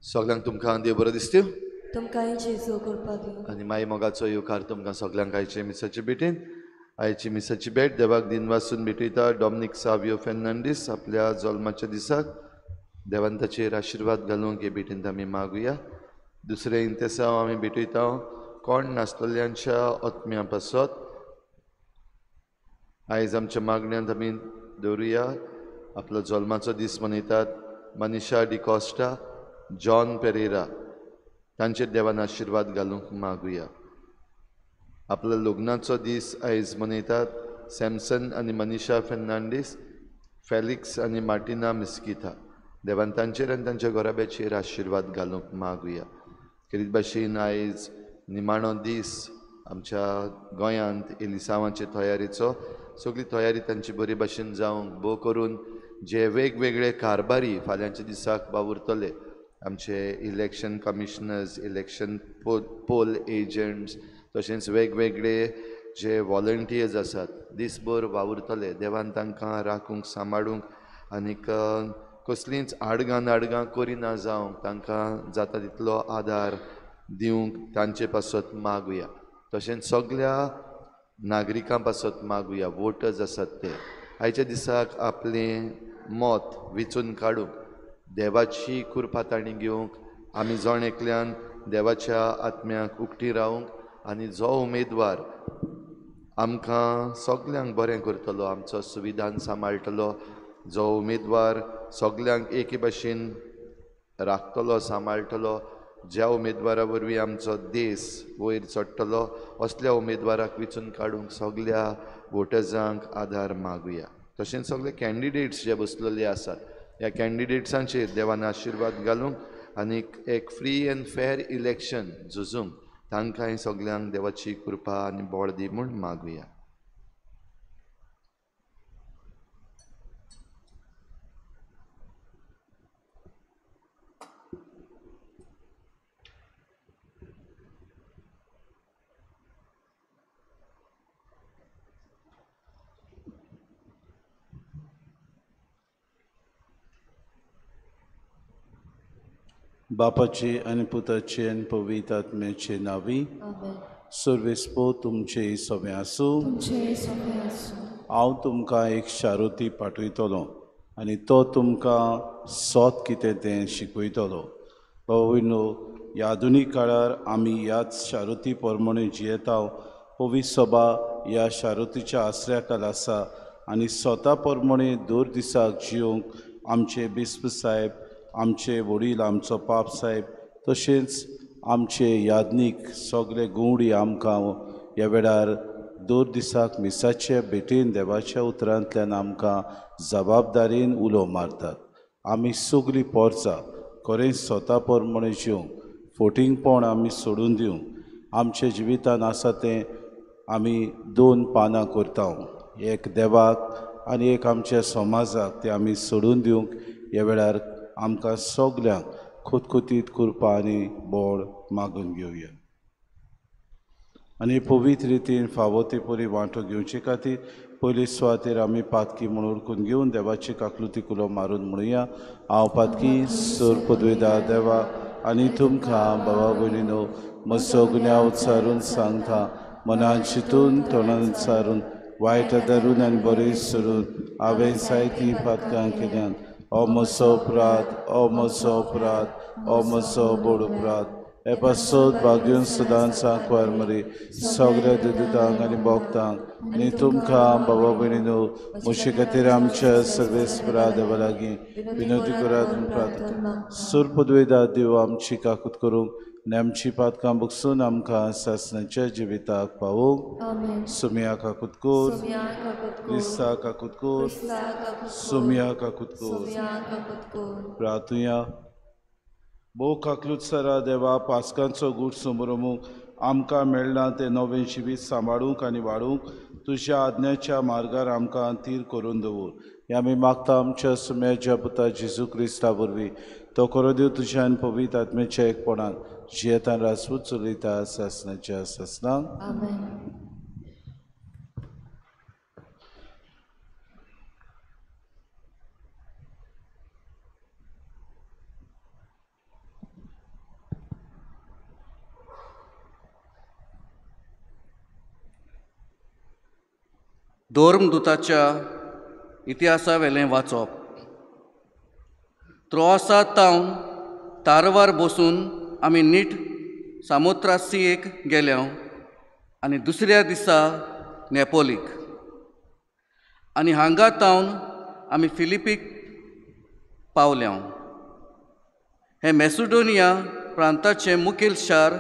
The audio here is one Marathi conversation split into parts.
सगळ्यांक तुमकां देव बरो दिसत्यो तुमकां जेजू करपाक दिवं आनी माई मोगाचो येवकार तुमकां सगळ्यांक आयचे मिसाची भेटीन आयची मिसाची भेट देवाक दिन वाचून भेटयता डॉमिनिक सावियो फेर्नांडीस आपल्या जल्माच्या दिसाक देवान ताचेर आशिर्वाद घालूंक हे भेटींत आमी मागुया दुसरे इंतेसांव आमी भेटयता कोण नासतल्यांच्या आत्म्या पासत आयज आमच्या मागण्यांत आमी दवरुया आपलो जल्माचो दीस मनयतात मनीषा डिकॉस्टा जॉन पेरेरा तांचेर देवान आशिर्वाद घालूंक मागुया आपलो लग्नाचो दीस आयज मनयतात सॅमसन आनी मनीषा फेर्नांडीस फॅलिक्स आनी मार्टिना मिस्किथा देवान तांचेर आनी तांच्या घोराब्याचेर आशिर्वाद घालूंक मागुया खेरीत भाशेन आयज निमाणो दीस आमच्या गोंयांत एलिसांवाचे तयारेचो सगळी तयारी तांची बरे भाशेन जावंक भोव करून जे वेगवेगळे कारबारी फाल्यांच्या दिसाक वावुरतले आमचे election commissioners election poll agents तशेंच वेगवेगळे जे वॉलंटियर्स आसात दीसभर वावुरतले देवान तांकां राखूंक सांबाळूंक आनीक कसलींच आडगां करिना जावंक तांकां जाता तितलो आदार दिवंक तांचे पासत मागुया तशेंच सगळ्या नागरिकां पासत मागुया वोटर्स आसात ते आयच्या दिसाक आपलें मत वेंचून काडूंक देवाची कुरपाताणी घेवंक आमी जण एकल्यान देवाच्या आत्म्याक उक्ती रावंक आनी जो उमेदवार आमकां सगल्यांक बरें करतलो आमचो संविधान सांबाळटलो जो उमेदवार सगल्यांक एके भाशेन राखतलो सांबाळटलो ज्या उमेदवारा वरवीं आमचो देश वयर चडटलो असल्या उमेदवाराक वेंचून काडूंक सगल्या वोटर्सांक आदार मागुया तशेंच सगळे कॅन्डिडेट्स जे बसलेले आसात ह्या कॅन्डिडेट्सांचेर देवान आशिर्वाद घालूंक आनीक एक फ्री एंड फेर इलेक्शन झुजूंक तांकांय सगल्यांक देवाची कृपा आनी बळ दी म्हूण मागुया बापाचे आनी पुताचे आनी पवित्र आत्म्याचे नांवी सर्वेस्पो तुमचे सवे आसूं हांव तुमकां एक शारोती पाठयतलो आनी तो तुमकां सोत कितें तें शिकयतलो भयणो ह्या आधुनीक काळार आमी ह्याच शारोती प्रमाणे जियेता पवित्र सभा ह्या शारोतीच्या आश्रयाखाल आसा आनी स्वता प्रमाणे दर दिसाक जियोंक आमचे बिस्प साहेब आमचे वडील आमचो पाप साहेब तशेंच आमचे यादनीक सगळे गवंडी आमकां ह्या वेळार दर दिसाक मिसाचे भेटेन देवाच्या उतरांतल्यान आमकां जबाबदारेन उलो मारतात आमी सगळीं पोरचां खरें स्वता प्रमाणे जिवंक फोटिंगपण आमी सोडून दिवंक आमचे जिवितान आसा तें आमी दोन पानां करता एक देवाक आनी एक आमच्या समाजाक ते आमी सोडून दिवंक ह्या वेळार आमकां सगल्यांक खुतखुतीत कृपा आनी बळ मागून घेवया आनी पवित्र रितीन फावो ते परी वांटो घेवचे खातीर पयली सुवातेर आमी पातकी म्हणून उरकून घेवन देवाची काकलुती कुलो मारून म्हणुया. हांव पातकी सूर पदवेदार देवा आनी तुमकां बाबा भयणीनो म्हजो गुन्यांव उच्चारून सांगता. मनान चिंतून तोंडान उच्चारून वायट धरून आनी बरें सोडून हांवें जायतीं पातकां केल्यान हो म्हजो अपराध, हो म्हजो अपराध, हो म्हजो बोड अपराध. हे पासत भाग्यून सदांच सांकवार मरे सगळ्या दुदांक आनी भोगतांक आनी तुमकां बाबा भयणीनो म्हजे खातीर आमच्या सर्वेस्परा देवा लागीं विनोदी करात म्हूण प्रार्थना. सूर पदवेदार देव आमची काकूत करूंक आनी आमची पातकां बगसून आमकां सासणाच्या जिविताक पावोवंक. सुमया काकूत कोर, क्रिस्ता काकूत कोर, सुमया काकूत कोर. प्रार्थुया. भोव काकलुतसरा देवा पास्कांचो गूट समोरमूक आमकां मेळ्ळां तें नवें जिवीत सांबाळूंक आनी वाडूंक तुज्या आज्ञाच्या मार्गार आमकां थीर करून दवर. हें आमी मागता आमच्या सुम्याच्या पुता जेजू क्रिस्ता वरवीं. तो करो देव तुज्या आनी पवित्र आत्म्याच्या एकपणान जियेतान राजपूत चलयता सासणाच्या सासणांक. धोर्मदूताच्या इतिहासा वेलें वाचप. त्रोआसा तावन तारवार बसून आमी नीट सामोत्रासीयेक गेल्यो आनी दुसऱ्या दिसा नेपोलीक आनी हांगा तावन आमी फिलिपीक पावल्यो. हे मॅसिडोनिया प्रांताचें मुखेल शार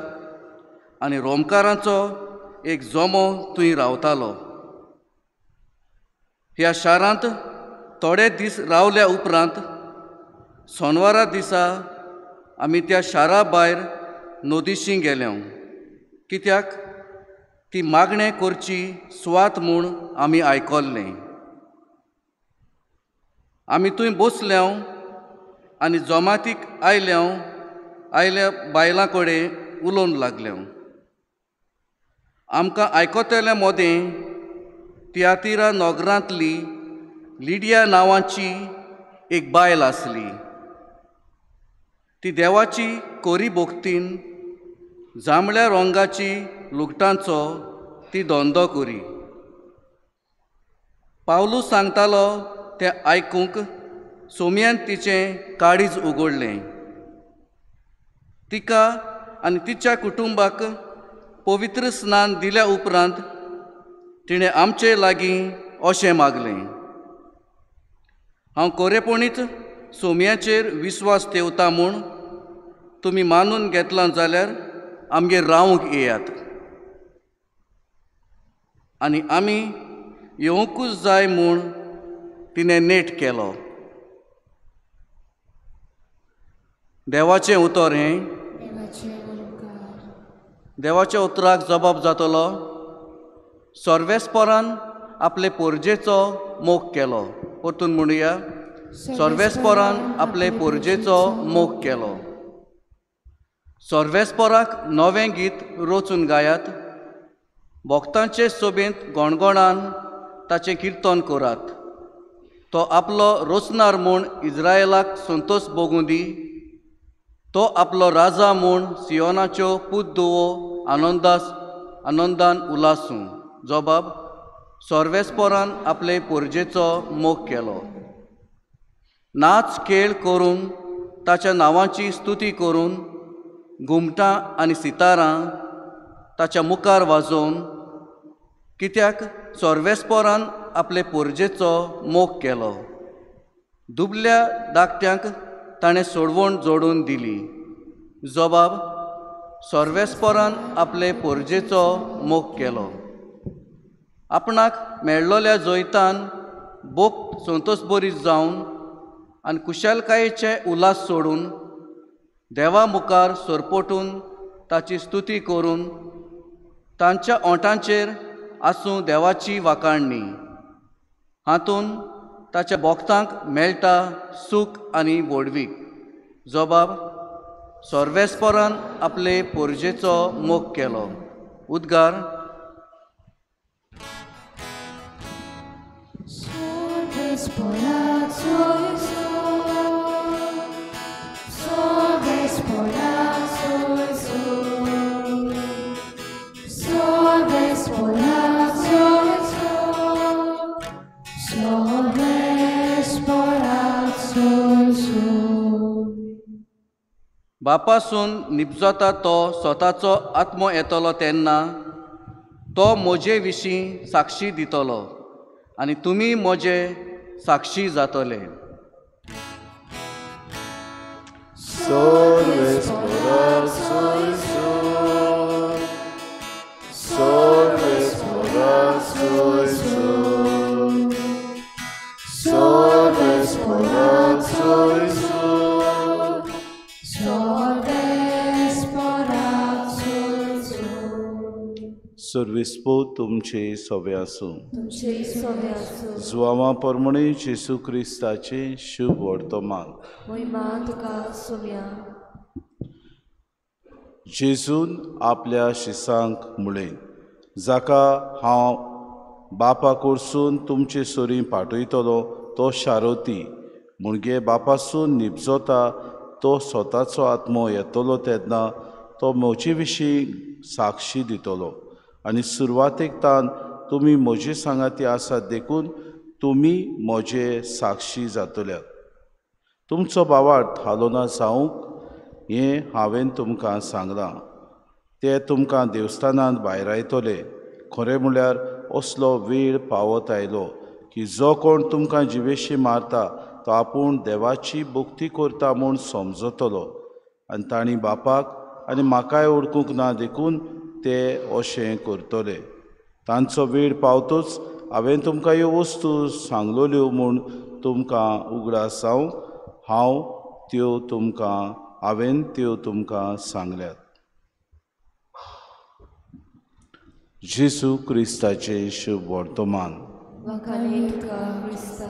आनी रोमकारांचो एक जोमो थंय रावतालो. ह्या शारांत थोडे दीस रावल्या उपरांत सोनवारा दिसा आमी त्या शारा भायर नोदीशी गेल्यो, कित्याक ती मागणें करची सुवात म्हूण आमी आयकल्लें. आमी थंय बसल्यो आनी जमातीक आयल्या बायलां कडेन उलोवंक लागल्यो. आमकां आयकतल्या मोदें तियातिरा नोगरांतली लिडिया नांवाची एक बायल आसली. ती देवाची कोरी भोगतीन जांबळ्या रंगाची लुगटांचो ती धंदो करी. पावलूस सांगतालो तें आयकूंक सोमयान तिचें काळीज उगडलें. तिका आनी तिच्या कुटुंबाक पवित्र स्नान दिल्या उपरांत तिणें आमचे लागीं अशें मागलें, हांव खरेपणीच सोमयाचेर विस्वास ठेवता म्हूण तुमी मानून घेतलां जाल्यार आमगेर रावूंक येयात आनी आमी येवंकूच जाय म्हूण तिणें नेट केलो. देवाचें उतर हें. देवाच्या उतराक जबाब जातलो, सर्वेस्परान आपले पोरजेचो मोग केलो. परतून म्हणुया, सर्वेस्परान आपले पोरजेचो मोग केलो. सर्वेस्पराक नवें गीत रचून गायात. भक्तांचे सोबेंत गोणगोणान ताचें किर्तन करात. तो आपलो रोचणार म्हूण इस्रायलाक संतोश भोगूं दी. तो आपलो राजा म्हूण सियोनाच्यो पूत धुवो आनंदान उलासूं. जबाब, सर्वेस्परान आपले पोरजेचो मोग केलो. नाच खेळ करून ताच्या नांवाची स्तुती करून घुमटां आनी सितारां ताच्या मुखार वाजोवन, कित्याक सर्वेस्परान आपले पोरजेचो मोग केलो. दुबल्या धाकट्यांक ताणें सोडवण जोडून दिली. जबाब, सर्वेस्परान आपले पोरजेचो मोग केलो. आपणाक मेळ्ळोल्या जैतान बोग संतोशभरीत जावन आनी कुशलकायेचे उलास सोडून देवा मुखार सरपटून ताची स्तुती करून तांच्या ओंठांचेर आसूं देवाची वाखाणणी. हातून ताच्या भोगतांक मेळटा सूख आनी व्हडवीक. जबाब, सर्वेस्परान आपले पोरजेचो मोग केलो. उद्गार. बापासून निपजता तो स्वताचो आत्मो येतलो तेन्ना तो म्हजे विशीं साक्षी दितलो आनी तुमी म्हजे साक्षी जातले. Sorves morazoiso, sorves morazoiso, sorves morazoiso, sorves morazoiso. Sorvispo तुमचे सवे आसूं. तुमचे सवे आसूं. जुआवा परमणे जेसू क्रिस्ताचे शुभ वर्तमान. महिमा तुका सोम्या. जेजून आपल्या शिसांक म्हळें, जाका हांव बापा कडसून तुमचे सोरी पाठयतलो तो शारोती मुणगे बापासून निपजता तो स्वताचो आत्मो येतलो तेन्ना तो म्हजे विशीं साक्षी दितलो आनी सुरवातेक तान तुमी म्हजे सांगाती आसात देखून तुमी म्हजे साक्षी जातल्यात. तुमचो बावार्थ हालोना जावंक हें हांवें तुमकां सांगलां. ते तुमकां देवस्थानांत भायर आयतले. खरें म्हळ्यार असलो वेळ पावत आयलो की जो कोण तुमकां जिवेशी मारता तो आपूण देवाची भक्ती करता म्हूण समजतलो आनी तांणी बापाक आनी म्हाकाय ओळखूंक ना देखून ते अशें करतले. तांचो वेळ पावतच हांवें तुमकां ह्यो वस्तू सांगलोल्यो म्हूण तुमकां उगडास जावंक हांवें त्यो तुमकां सांगल्यात. जेसू क्रिस्ताचे शुभ वर्तमान. वखाणे तुका क्रिस्ता.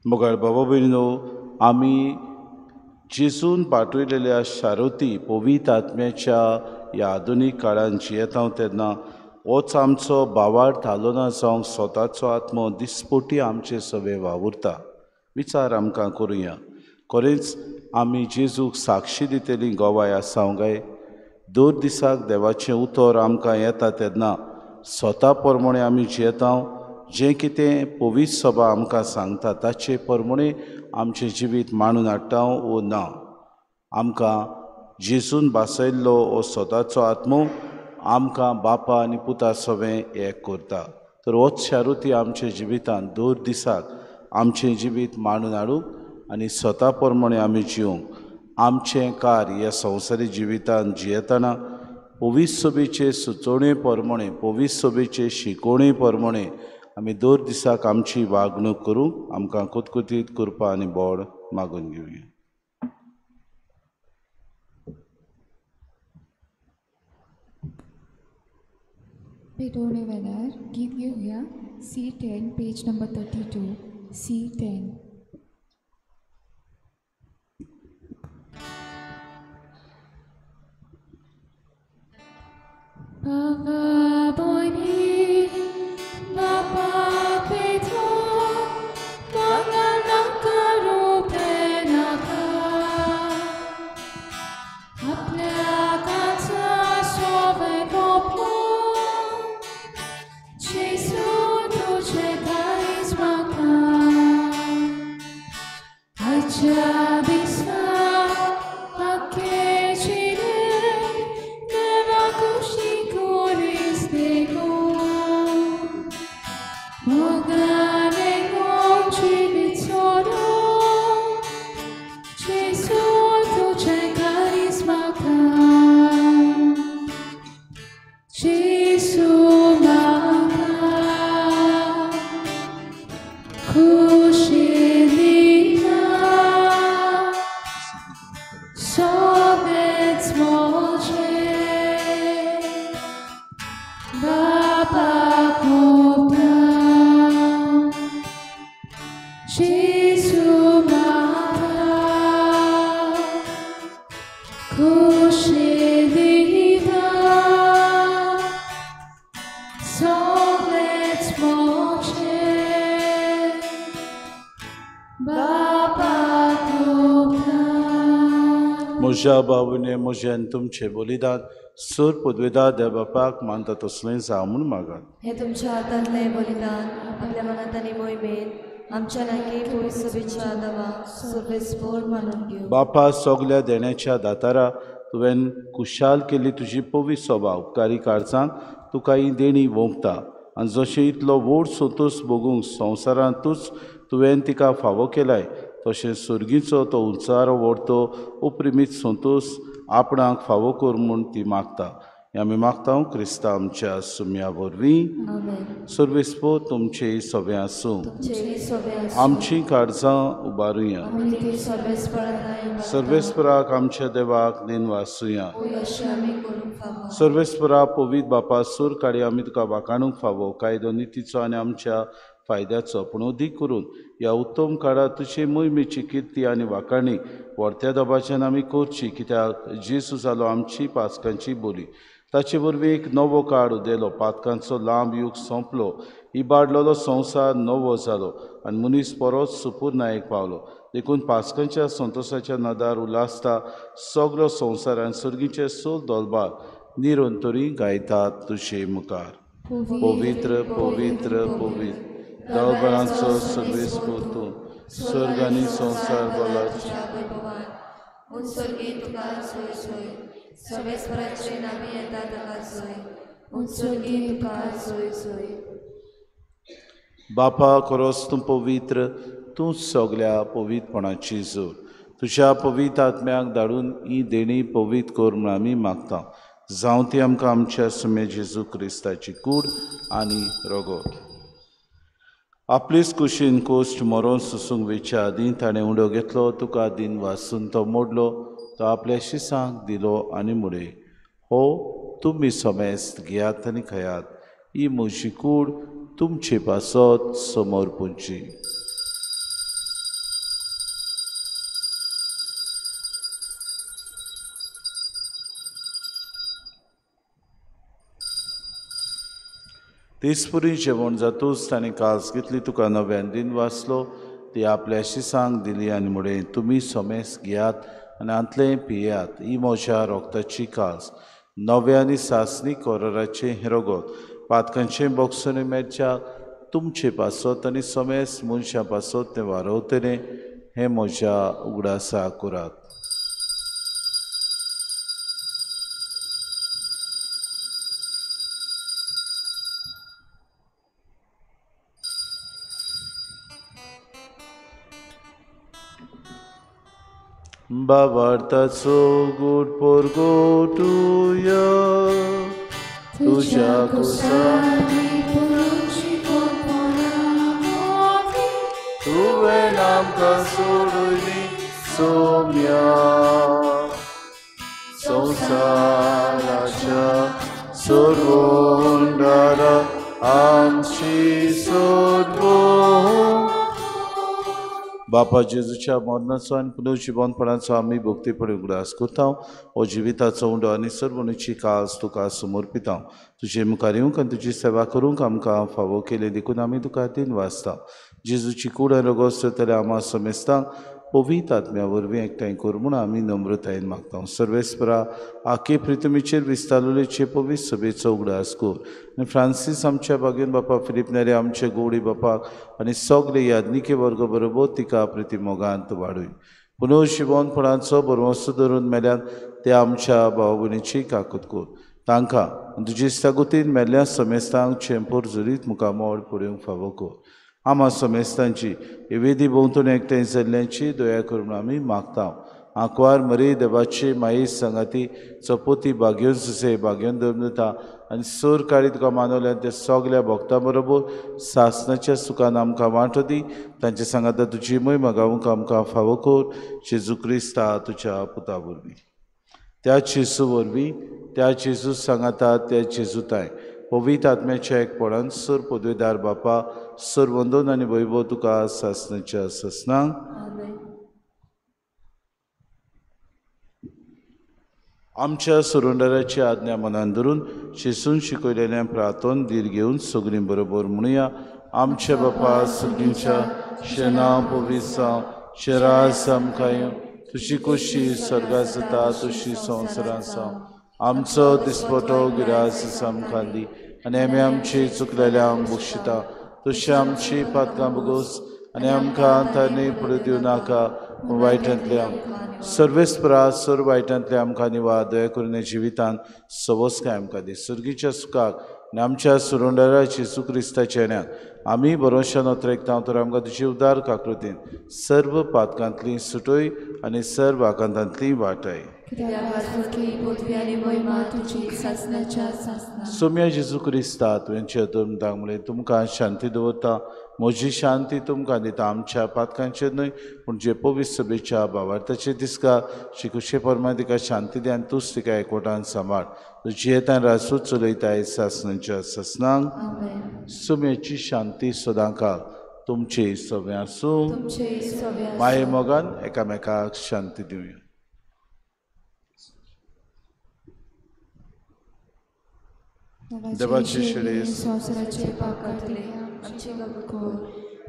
मोगाळ बाबा भयणीनो, आमी जेजून पाठयलेल्या शारोती पवित्र आत्म्याच्या ह्या आधुनीक काळांत जियेता तेन्ना होच आमचो भावार्थ हालोना जावंक स्वताचो आत्मो दिसपोटी आमचे सवे वावुरता. विचार आमकां करुया. खरेंच आमी जेजूक साक्षी दितेलीं गोवाय आसांव काय? दर दिसाक देवाचें उतर आमकां येता तेन्ना स्वता प्रमाणे आमी जियेता. जें कितें पवित्र सभा आमकां सांगता ताचे प्रमाणे आमचें जिवीत मांडून हाडटा वो ना. आमकां जेजून बासयल्लो हो स्वताचो आत्मो आमकां बापा आनी पुता सवें एक करता. तर होच शारुती आमच्या जिवितांत दर दिसाक आमचें जिवीत मांडून हाडूंक आनी स्वता प्रमाणे आमी जिवंक आमचें कार्य ह्या संवसारी जिवितांत जियेतना पवित्र सभेचे सुचोवणे प्रमाणे पवित्र सभेचे शिकोवणे प्रमाणे आमी दर दिसाक आमची वागणूक करूंक आमकां कुतकुतीत कृपा आनी बोड मागून घेवया. पेटोवणे वेल्यार गीत घेवया. C10 page number 32. C10. Baba Boyni, Baba Peto, Baba Nakaru Penaka, Aplia Kata Sove Popo, Jesu Tuce Karismaka, Aja Bisa, Pakechine, Nerakushi Koristego, Mogane Gonchi Vitsoro, Jesu Tuce Karismaka, Jesu Maka, Kushilina, Sovet Smolche, Baba Kopna, Jesu Maka, Kushilina, Sovet Smolche, Baba Kopna. म्हज्या बाबूने म्हज्यान तुमचें बलिदान सूर पदवेदार देवबापाक मानता तसलें जावं म्हूण मागात. हे तुमच्या हातांतलें बलिदान आपल्या मनांत आनी मोहिमेन आमच्या नाकी पोळी सभेच्या दवा सर्वेस्पोर मानून घेऊ. बापा सगल्या देण्याच्या दातारा तुवें कुशाल केली तुजी पवित्र सभा उपकारी काळजांक तुका ही देणी वोंपता आनी जशें इतलो व्हड सोतूस भोगूंक संवसारांतूच तुवें तिका फावो केलाय तशें सुर्गीचो तो उंचारो व्हडतो उप्रिमीत संतोस आपणाक फावो कर म्हूण ती मागता. हें आमी मागता क्रिस्ता आमच्या सुम्या वरवीं. आमेन. सर्वेस्पो तुमचे सवे आसूं. तुमचे सभे आसूं. आमची काळजां उबारुया. आमी ती सर्वेस्परांत सर्वेस्पराक आमच्या देवाक नेन वासुया. अशें आमी करूंक फावो. सर्वेस्परा पवित बापा सूर काडी आमी तुका वाकाणूंक फावो कायदो नितीचो आनी आमच्या फायद्याचो पूण अदीक करून ह्या उत्तम काळात तुजे मोहिमेची किर्ती आनी वाकाणी व्हडत्या दबाच्यान आमी करची कित्याक जेसू जालो आमची पासकांची बोली. ताचे वरवीं एक नवो काळ उदेलो पातकांचो लांब युग सोंपलो इबाडलेलो संवसार नवो जालो आनी मनीस परत सुपूर्णायेक पावलो. देखून पासकांच्या संतोशाच्या नदार उलासता सगळो संवसार आनी सर्गीचे सोल दोलबार निरंतरी गायतात तुजे मुखार. पवित्र पवित्र पवित्र दळबरांचो सर्वेस्पो तूं स्वर्ग आनी संवसार बोलाची उत्सर्गी तुका सोय सोय सर्वेस्पराचे नामी येता ताका सोय उत्सर्गी तुका सोय सोय. बापा खरोच तूं पवित्र तूं सगल्या पवित्रपणाची जोर तुज्या पवित्र आत्म्याक धाडून ही देणी पवित्र कर म्हूण आमी मागता. जावं ती आमकां आमच्या सुमे जेजू क्रिस्ताची कूड आनी रगत. आपलीच कुशीन कोश्ट मरोन सुसूंक वेच्या आदीं ताणें उंडो घेतलो तुका दिन वाचून तो मोडलो तो आपल्या शिसांक दिलो आनी मुडे हो तुमी समेस्त घेयात आनी खयात ही म्हजी कूड तुमचे पासत समोर पुंची. तिसपुरी जेवण जातूच ताणें कास घेतली तुका नव्यान दिन वाचलो ती आपल्या शिसांक दिली आनी मुडे तुमी समेस्त घेयात आनी आंतले पियात ही म्हज्या रोगताची कास नव्यानी सासणी कोराराचे रगत पातकांचे बोगसोनी मेरच्या तुमचे पासत आनी समेस्त मनशां पासत तें वारवतलें हें म्हज्या उगडासा करात. बाबार्ताचो गोड पोरगोटुया तुझ्या कुसानी तुवें आमकां सोडुनी सोम्या संवसाराच्या सर्वोंडारा आमची सोडवो. बापा जेजूच्या मरणाचो आनी पुनर्जिवनपणाचो आमी भक्तीपणे उगडास करता. हो जिविताचो उंडो आनी सर्वणीची कास तुका समर्पिता. तुजे मुखार येवंक आनी तुजी सेवा करूंक आमकां फावो केले देखून आमी तुका दिन वाचता. जेजूची कूड आनी रगत जाल्यार आम्हा समेस्तांक पवित्र आत्म्या वरवीं एकठांय कर म्हूण आमी नम्रतायेन मागता. सर्वेस्परा आखे प्रितमीचेर विस्तारलेचे पवित्र सभेचो उगडास कर आनी फ्रांसीस आमच्या बागेन बापा फिलिप नेरे आमचे गोडी बापाक आनी सगळे यादनिके वर्ग बरोबर तिका प्रितीमोगांत वाडूय. पुनर्जिवनपणाचो बरवंसो धरून मेल्यान ते आमच्या भाव भयणीची काकूत कर. तांकां तुजे इश्टागुतीन मेल्ल्या समेस्तांक चेंपोर जुरीत मुखामोड पडूंक फावो कर. आम्हा समेस्तांची वेदी भोंवतून एकठांय जाल्ल्याची दया करून आमी मागता. आंकवार मरी देवाची माई संगाती चपोती भाग्योन सुसे भाग्योन धर्मता आनी सोर काळी तुका मानवल्या त्या सगल्या भक्तां बरोबर सासणाच्या सुखान आमकां वांटो दी. तांचे सांगाता तुजी महिमा गावूंक आमकां फावो कर. जेजू क्रिस्ता तुज्या पुता वरवीं त्या जेजू वरवीं त्या जेजू सांगाता त्या जेजूताय पवित्र आत्म्याच्या एकपणान सर पदवेदार बापा सर वंदन आनी वैभव तुका सासणाच्या ससनांक आमच्या सुरुंडराची आज्ञा मनान धरून शिसून शिकयलेल्या प्रार्थन धीर घेवन सगळीं बरोबर म्हणुया. आमच्या बापा सगळींच्या शेना पवित्र शेरास आमकां तुजी कुशी स्वर्गांत जाता तशी संवसारांत जावं. आमचो दिसपटो गिरास आमकां दी आनी आमी आमची चुकलेल्यांक बक्षिता तशी आमची पातकां बगोस आनी आमकां तांणी पडूं दिवं नाका पूण वायटांतल्या सर्वेस्परा सर वायटांतल्या आमकां निवार दया करून हे जिवितांत सवस काय आमकां दी सुर्गीच्या सुखाक आनी आमच्या सुरोंडराची सुक्रिस्ताच्या येण्याक आमी बरोवशान उतरेकता तर आमकां तुजी उदार काकृतीन सर्व पातकांतली सुटोय आनी सर्व आकांतांतली वाटाय सोम्या जेजू क्रिस्ता तुवेंचे अतोमतामुळे तुमकां शांती दवरता म्हजी शांती तुमकां दिता आमच्या पातकांचेर न्हय पूण जे पवित्र सभेच्या भावार्थाचे दिसका शिकुशे परमा तिका शांती दी आनी तूंच तिका एकवटान सांबाळ तुजी येता रासूच चलयताय सासणांच्या ससनांक सोम्याची शांती सदां काळ तुमचे सवे आसूं माये मोगान एकामेकाक शांती दिवया देवाचे शिरे संवसाराचे पाप कातले आमची गागत कोर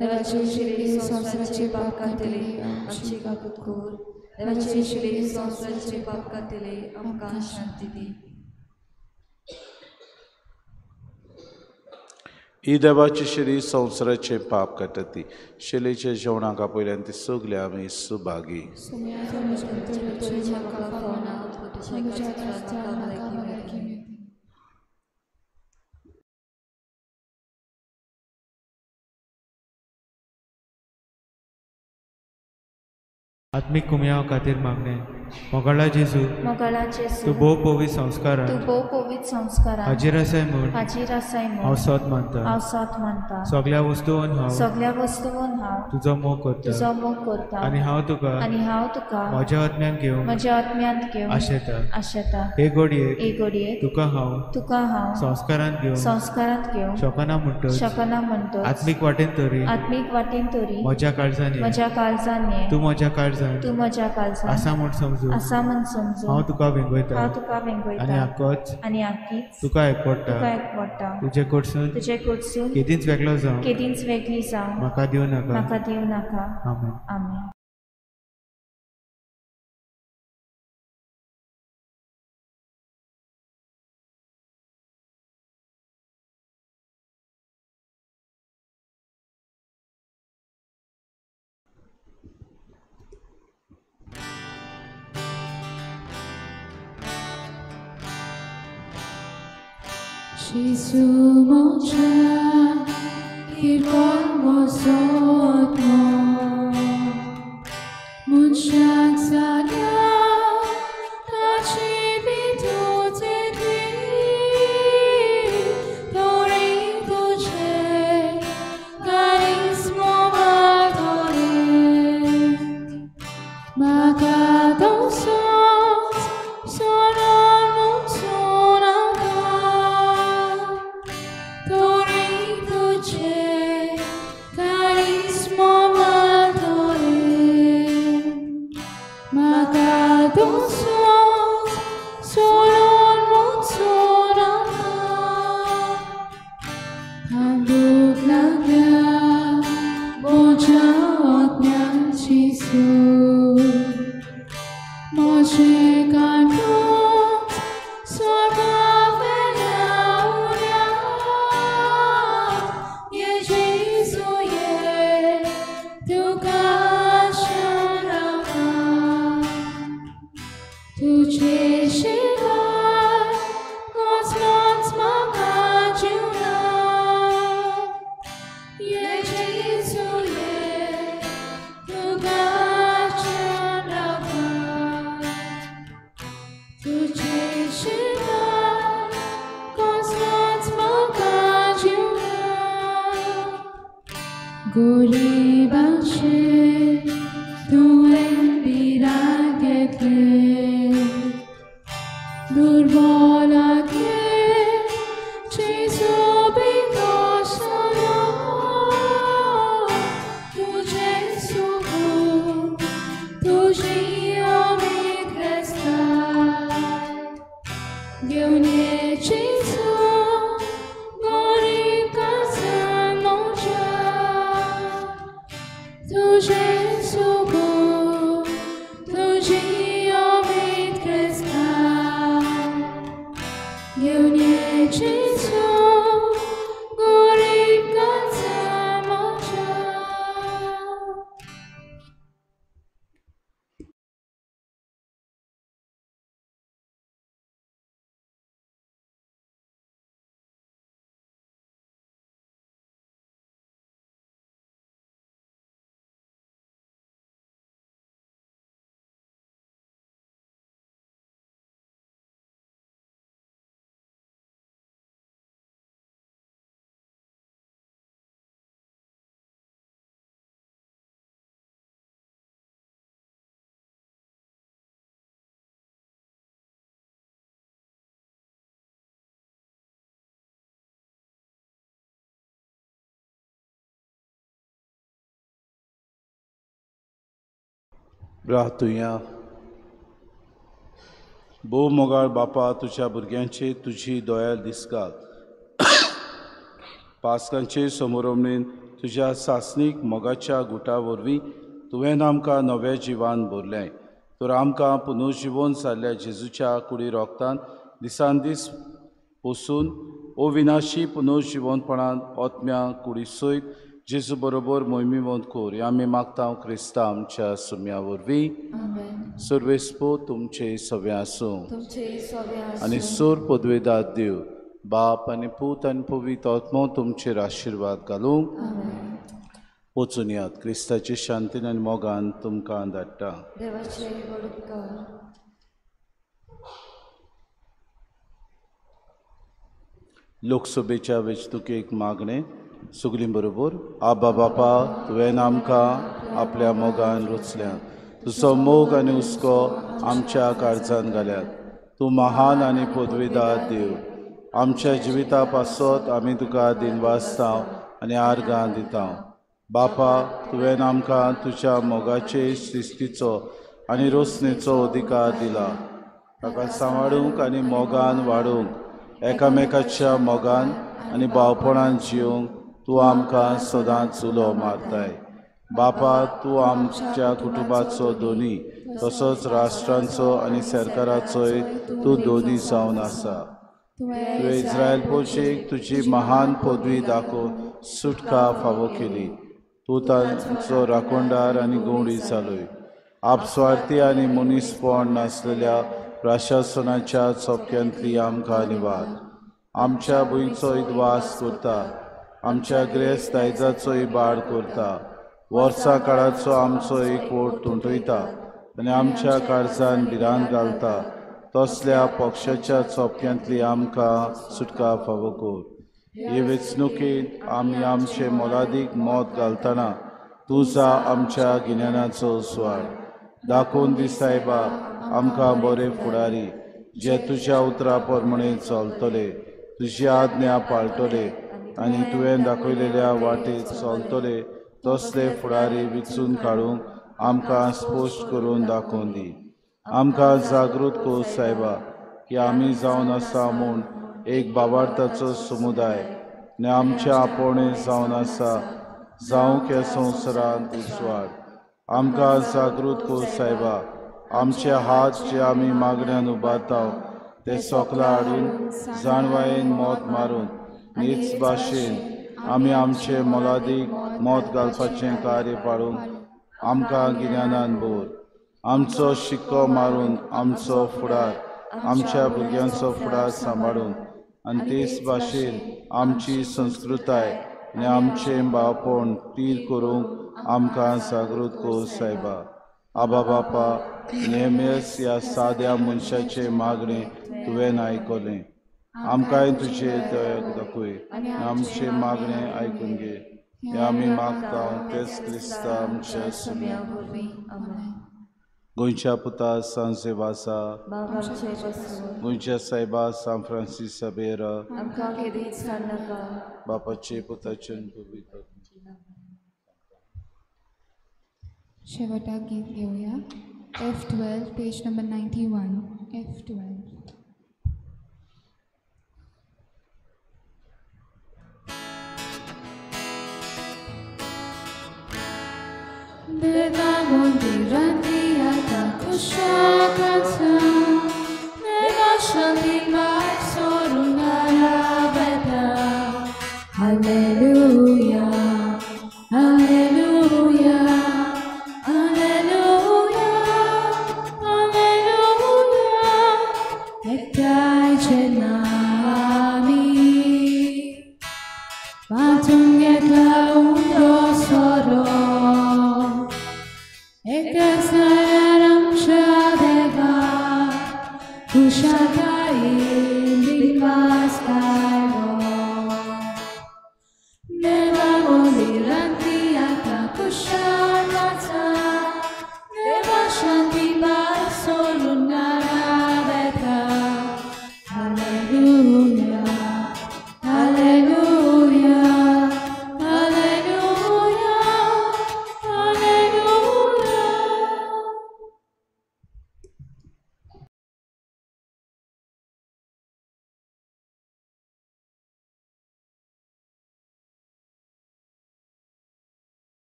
देवाचे शिरे संवसाराचे पाप कातले आमची गागत कोर देवाचे शिरे संवसाराचे पाप कातले आमकां शांती दी ही देवाची शिरी संवसाराचे पाप काटती शिलेच्या जेवणाक पयल्यान ती सगले आमी सुभागी आत्मिक कुमयाव खातीर मागणे मोगाळा जेजू तूं भोव पवित्र संस्कारान हाजीर आसाय म्हूण हांव सत मानता सगळ्या वस्तूंवन हांव तुजो मोग करता आनी हांव तुका म्हज्या आत्म्यान घेवन आशेता हे घडयेक तुका हांव संस्कारांत घेवन शकना म्हणटच आत्मीक वाटेन तरी म्हज्या काळजांनी तूं म्हज्या काळजांत आसा म्हूण समजू हांव तुका वेंगयता आनी आख्खीच तुका एकवडटा तुजे कडसून केदींच वेगळी जावं म्हाका दिवं नाका आमेन Jésus mon Dieu, il voit son nom, mon chien s'allume, ta chibito te dit, dorito c'è, carismo m'adore, ma cadon sono non sono dorito c'è, carismo m'adore, ma cadon solo non sono Ambut la mia, boja otnya Gesù, moce canut, sorba velauria, ye Gesù ye, tu kasharama, tu cesceva, cosmos magajuna, ye Gesù ye, tu kasharama, tu cesceva, cosmos magajuna, gori bache, tu embiragete, durbola che Gesù bicosano, tu Gesù, tu Dio mi crestai, Dio ne Gesù, gori casano già, tu Gesù, tu Dio mi crestai, प्रार्थुया. भोव मोगाळ बापा, तुज्या भुरग्यांचे तुजी दोयाल दिसगाल. पास्कांचे समोरमणेन तुज्या सासणीक मोगाच्या गुटा वरवीं तुवें आमकां नव्या जिवान भरलें. तर आमकां पुनर्जिवन जाल्ल्या जेजूच्या कुडी रोगतान दिसान दीस पसून अविनाशी पुनर्जिवनपणान ओतम्या कुडी सयत जेजू बरोबर मोहिमेवंत कोर. ह्या आमी मागता क्रिस्ता आमच्या सुम्या वरवीं. सर्वेस्पो तुमचे सवे आसूं. आनी सोर पदवेदार देव बाप आनी पूत आनी पवित्र आत्मो तुमचेर आशिर्वाद घालूं. वचून यात. क्रिस्ताचे शांतीन आनी मोगान तुमकां धाडटा. लोकसभेच्या वेंचणुकेक मागणें सगलीं बरोबर. आबा बापा, तुवें आमकां आपल्या मोगान रचल्यात. तुजो मोग आनी हुस्को आमच्या काळजांत घाल्यात. तूं महान आनी पदवेदार देव. आमच्या जिविता पासत आमी तुका दिनवासतां आनी आर्गां दिता. बापा, तुवें आमकां तुज्या मोगाचे शिस्तीचो आनी रोसणेचो अधिकार दिला. ताका सांबाळूंक आनी मोगान वाडोवंक, एकामेकाच्या मोगान आनी भावपणान जियोंक तूं आमकां सदांच उलो मारताय. बापा, तूं आमच्या कुटुंबाचो दोनी तसोच राष्ट्रांचो आनी सरकाराचोय तूं दोनी जावन आसा. तुवें इस्रायल पोशेक तुजी महान पदवी दाखोवन सुटका फावो केली. तूं तांचो राखणदार आनी गवंडी जालोय. आपस्वार्थी आनी मनीसपण नासलेल्या प्रशासनाच्या चोपक्यांतली आमकां निवार. आमच्या भुंयचो इदवास करता. आमच्या ग्रेस्त दायजाचो इबाड करता. वर्सां काळाचो आमचो एकवट तुंटयता आनी आमच्या काळजान भिरांत घालता. तसल्या पक्षाच्या चोपक्यांतली आमकां सुटका फावो कर. हे वेंचणुकेंत आमी आमचें मोलादीक मत घालतना तूं जा आमच्या गिन्यानाचो स्वार. दाखोवन दी सायबा आमकां बरे फुडारी, जे तुज्या उतरा प्रमाणे चलतले, तुजी आज्ञा पाळटले आनी तुवें दाखयलेल्या वाटेर चलतले. तसले फुडारी विचून काडूंक आमकां स्पश्ट करून दाखोवन दी. आमकां जागृत कर सायबा की आमी जावन आसा म्हूण एक भावार्थाचो समुदाय आनी आमच्या आपोवणें जावन आसा जावंक ह्या संवसारांत उजवाड. आमकां जागृत कर सायबा. आमचे हात जे आमी मागण्यांत उबारता ते सोकला हाडून जाणवायेन मत मारून नीच भाशेन आमी आमचें मोलादीक मत घालपाचें कार्य पाळूंक आमकां गिन्यानान भर. आमचो शिक्को मारून आमचो फुडार, आमच्या भुरग्यांचो फुडार सांबाळून आनी तेच भाशेन आमची संस्कृताय आनी आमचें भावपण टीर करूंक आमकां जागृत कर सायबा. आबा बापा, नेहमेस ह्या साद्या मनशाचे मागणें तुवें आयकलें. आमकांय तुजे दया दाखय आनी आमचें मागणें आयकून घे. हें आमी मागता तेच क्रिस्ता आमच्या सुम्या वरवीं. गोंयच्या पुता सांत सेवासा, गोंयच्या सायबा सांत फ्रांसीस साबेरा, बापाचे पुताचे पवित्र. शेवटाक गीत घेऊया. F12 page number 91. F12. The